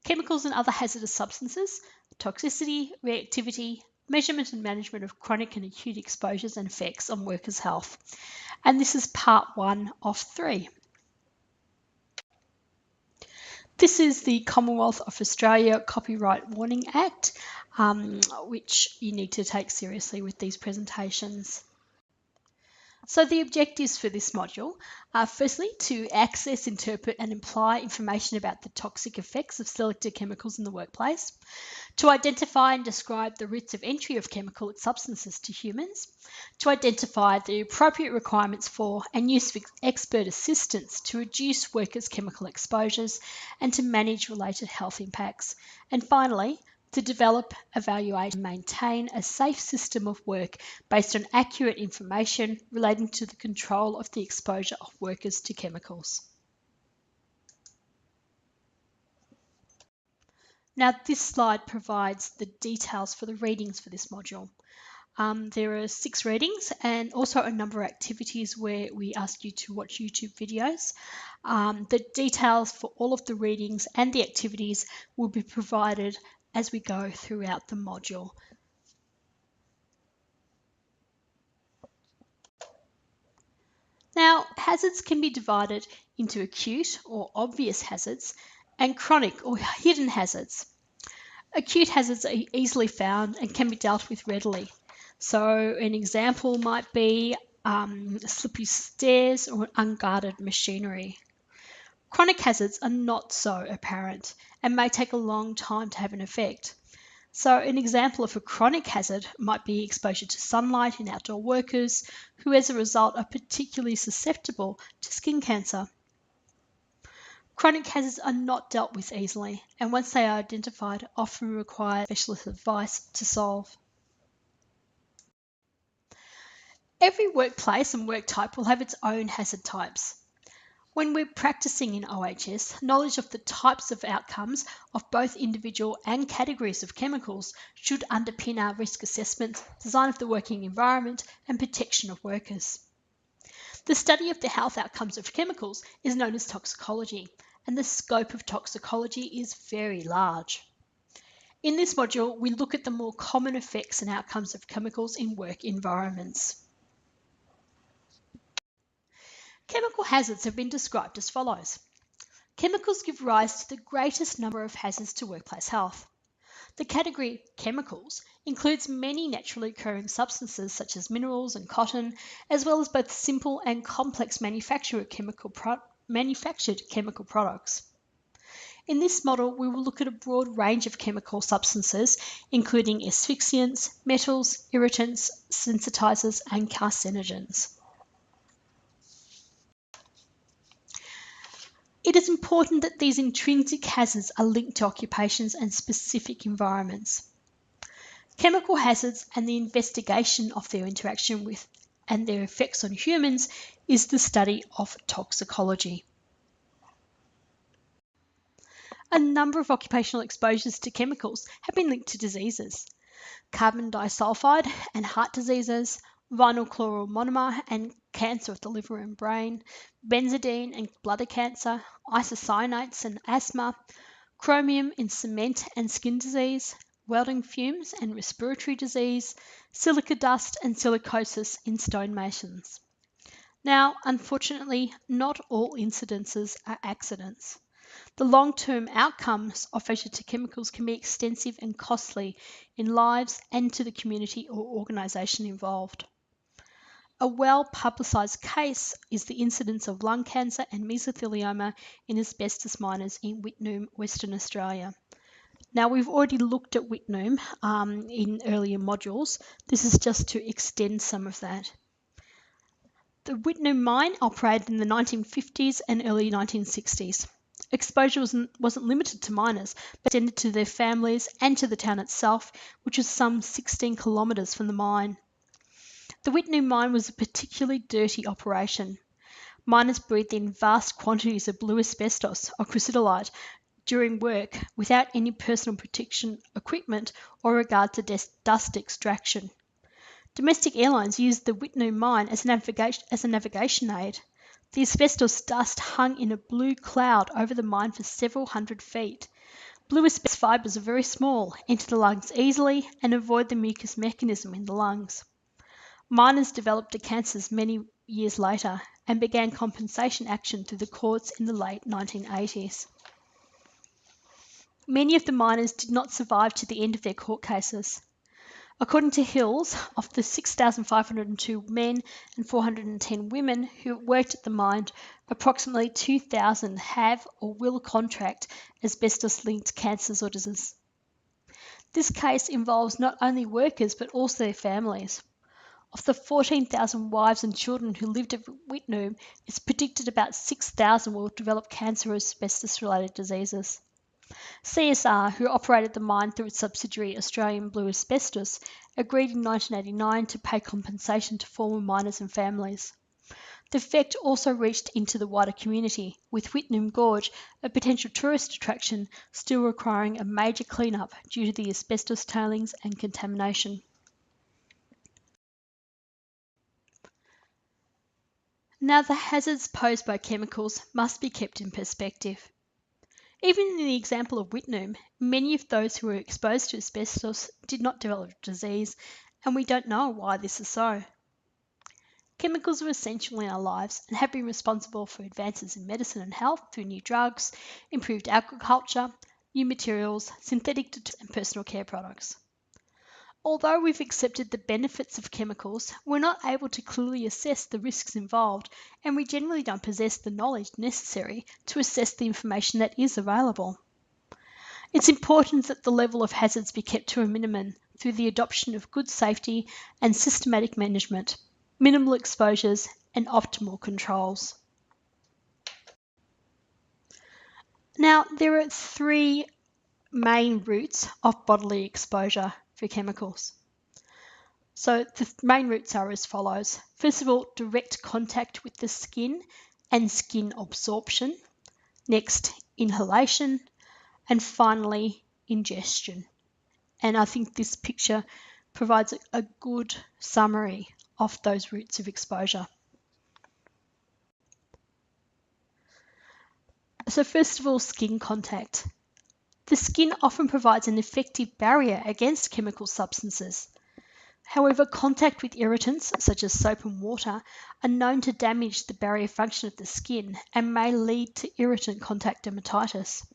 chemicals and other hazardous substances, toxicity, reactivity, measurement and management of chronic and acute exposures and effects on workers' health. And this is part 1 of 3. This is the Commonwealth of Australia Copyright Warning Act, which you need to take seriously with these presentations. So the objectives for this module are firstly to access, interpret and imply information about the toxic effects of selected chemicals in the workplace, to identify and describe the routes of entry of chemical substances to humans, to identify the appropriate requirements for and use of expert assistance to reduce workers' chemical exposures and to manage related health impacts, and finally, to develop, evaluate and maintain a safe system of work based on accurate information relating to the control of the exposure of workers to chemicals. Now this slide provides the details for the readings for this module. There are 6 readings and also a number of activities where we ask you to watch YouTube videos. The details for all of the readings and the activities will be provided as we go throughout the module. Now, hazards can be divided into acute or obvious hazards and chronic or hidden hazards. Acute hazards are easily found and can be dealt with readily. So an example might be slippery stairs or unguarded machinery. Chronic hazards are not so apparent and may take a long time to have an effect. So an example of a chronic hazard might be exposure to sunlight in outdoor workers who as a result are particularly susceptible to skin cancer. Chronic hazards are not dealt with easily and once they are identified often require specialist advice to solve. Every workplace and work type will have its own hazard types. When we're practicing in OHS, knowledge of the types of outcomes of both individual and categories of chemicals should underpin our risk assessment, design of the working environment, and protection of workers. The study of the health outcomes of chemicals is known as toxicology, and the scope of toxicology is very large. In this module, we look at the more common effects and outcomes of chemicals in work environments. Chemical hazards have been described as follows. Chemicals give rise to the greatest number of hazards to workplace health. The category chemicals includes many naturally occurring substances such as minerals and cotton, as well as both simple and complex manufactured chemical products. In this model, we will look at a broad range of chemical substances, including asphyxiants, metals, irritants, sensitizers, and carcinogens. It is important that these intrinsic hazards are linked to occupations and specific environments. Chemical hazards and the investigation of their interaction with and their effects on humans is the study of toxicology. A number of occupational exposures to chemicals have been linked to diseases. Carbon disulfide and heart diseases, vinyl chloride monomer and cancer of the liver and brain, benzodine and bladder cancer, isocyanates and asthma, chromium in cement and skin disease, welding fumes and respiratory disease, silica dust and silicosis in stonemasons. Now, unfortunately, not all incidences are accidents. The long-term outcomes of exposure to chemicals can be extensive and costly in lives and to the community or organisation involved. A well-publicised case is the incidence of lung cancer and mesothelioma in asbestos miners in Whitnoom, Western Australia. Now, we've already looked at Whitnoom in earlier modules. This is just to extend some of that. The Whitnoom mine operated in the 1950s and early 1960s. Exposure wasn't limited to miners, but extended to their families and to the town itself, which was some 16 kilometres from the mine. The Whitnoom mine was a particularly dirty operation. Miners breathed in vast quantities of blue asbestos or chrysolite during work without any personal protection equipment or regard to dust extraction. Domestic airlines used the Whitnoom mine as a navigation aid. The asbestos dust hung in a blue cloud over the mine for several hundred feet. Blue asbestos fibres are very small, enter the lungs easily, and avoid the mucous mechanism in the lungs. Miners developed the cancers many years later and began compensation action through the courts in the late 1980s. Many of the miners did not survive to the end of their court cases. According to Hills, of the 6,502 men and 410 women who worked at the mine, approximately 2,000 have or will contract asbestos-linked cancers or diseases. This case involves not only workers but also their families. Of the 14,000 wives and children who lived at Whitnum, it's predicted about 6,000 will develop cancer or asbestos-related diseases. CSR, who operated the mine through its subsidiary Australian Blue Asbestos, agreed in 1989 to pay compensation to former miners and families. The effect also reached into the wider community, with Whitnum Gorge, a potential tourist attraction, still requiring a major clean-up due to the asbestos tailings and contamination. Now, the hazards posed by chemicals must be kept in perspective. Even in the example of Whitnum, many of those who were exposed to asbestos did not develop disease, and we don't know why this is so. Chemicals are essential in our lives and have been responsible for advances in medicine and health through new drugs, improved agriculture, new materials, synthetic detergents, and personal care products. Although we've accepted the benefits of chemicals, we're not able to clearly assess the risks involved, and we generally don't possess the knowledge necessary to assess the information that is available. It's important that the level of hazards be kept to a minimum through the adoption of good safety and systematic management, minimal exposures, and optimal controls. Now, there are three main routes of bodily exposure for chemicals. So the main routes are as follows. First of all, direct contact with the skin and skin absorption. Next, inhalation. And finally, ingestion. And I think this picture provides a good summary of those routes of exposure. So first of all, skin contact. The skin often provides an effective barrier against chemical substances. However, contact with irritants, such as soap and water, are known to damage the barrier function of the skin and may lead to irritant contact dermatitis.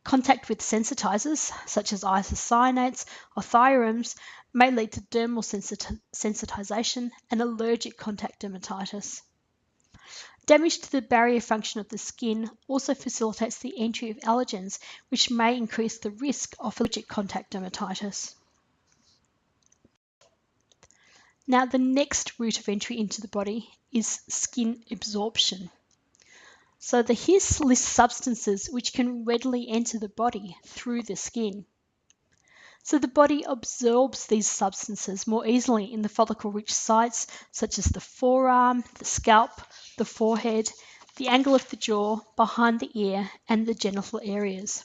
Contact with sensitizers, such as isocyanates or thioaromas, may lead to dermal sensitization and allergic contact dermatitis. Damage to the barrier function of the skin also facilitates the entry of allergens, which may increase the risk of allergic contact dermatitis. Now, the next route of entry into the body is skin absorption. So here's lists substances which can readily enter the body through the skin. So the body absorbs these substances more easily in the follicle-rich sites such as the forearm, the scalp, the forehead, the angle of the jaw, behind the ear, and the genital areas.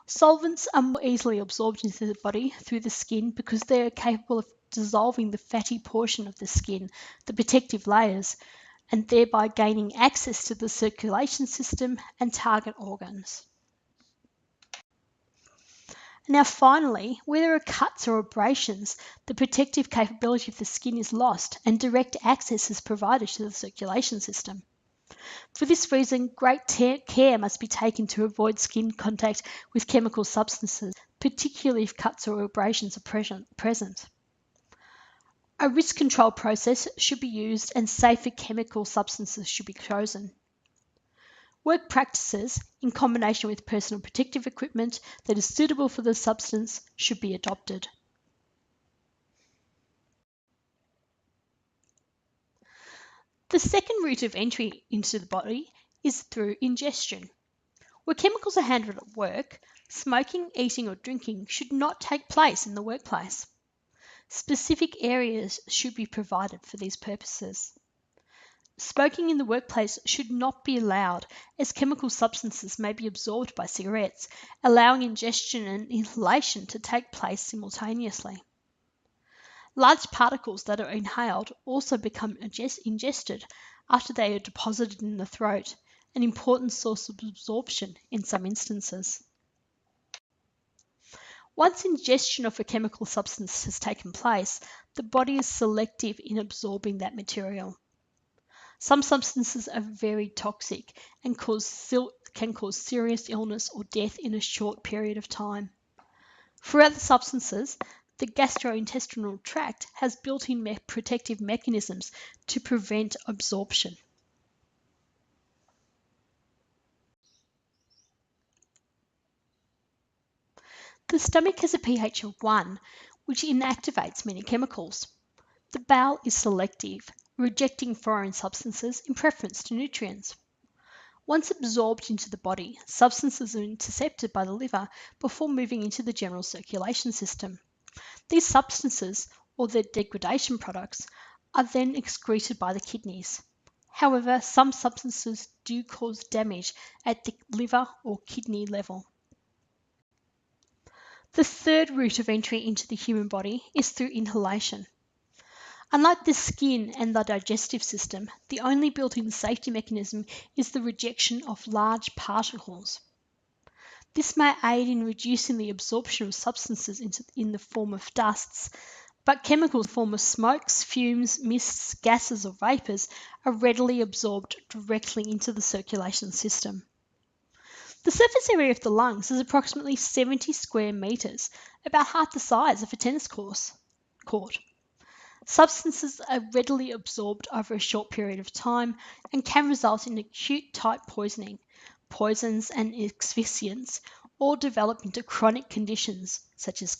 Solvents are more easily absorbed into the body through the skin because they are capable of dissolving the fatty portion of the skin, the protective layers, and thereby gaining access to the circulation system and target organs. Now finally, where there are cuts or abrasions, the protective capability of the skin is lost and direct access is provided to the circulation system. For this reason, great care must be taken to avoid skin contact with chemical substances, particularly if cuts or abrasions are present. A risk control process should be used and safer chemical substances should be chosen. Work practices, in combination with personal protective equipment that is suitable for the substance, should be adopted. The second route of entry into the body is through ingestion. Where chemicals are handled at work, smoking, eating, or drinking should not take place in the workplace. Specific areas should be provided for these purposes. Smoking in the workplace should not be allowed as chemical substances may be absorbed by cigarettes, allowing ingestion and inhalation to take place simultaneously. Large particles that are inhaled also become ingested after they are deposited in the throat, an important source of absorption in some instances. Once ingestion of a chemical substance has taken place, the body is selective in absorbing that material. Some substances are very toxic and can cause serious illness or death in a short period of time. For other substances, the gastrointestinal tract has built-in protective mechanisms to prevent absorption. The stomach has a pH of 1, which inactivates many chemicals. The bowel is selective, rejecting foreign substances in preference to nutrients. Once absorbed into the body, substances are intercepted by the liver before moving into the general circulation system. These substances, or their degradation products, are then excreted by the kidneys. However, some substances do cause damage at the liver or kidney level. The third route of entry into the human body is through inhalation. Unlike the skin and the digestive system, the only built-in safety mechanism is the rejection of large particles. This may aid in reducing the absorption of substances in the form of dusts, but chemicals in the form of smokes, fumes, mists, gases, or vapours are readily absorbed directly into the circulation system. The surface area of the lungs is approximately 70 square metres, about half the size of a tennis court. Substances are readily absorbed over a short period of time and can result in acute type poisoning, poisons and asphyxiants, or develop into chronic conditions such as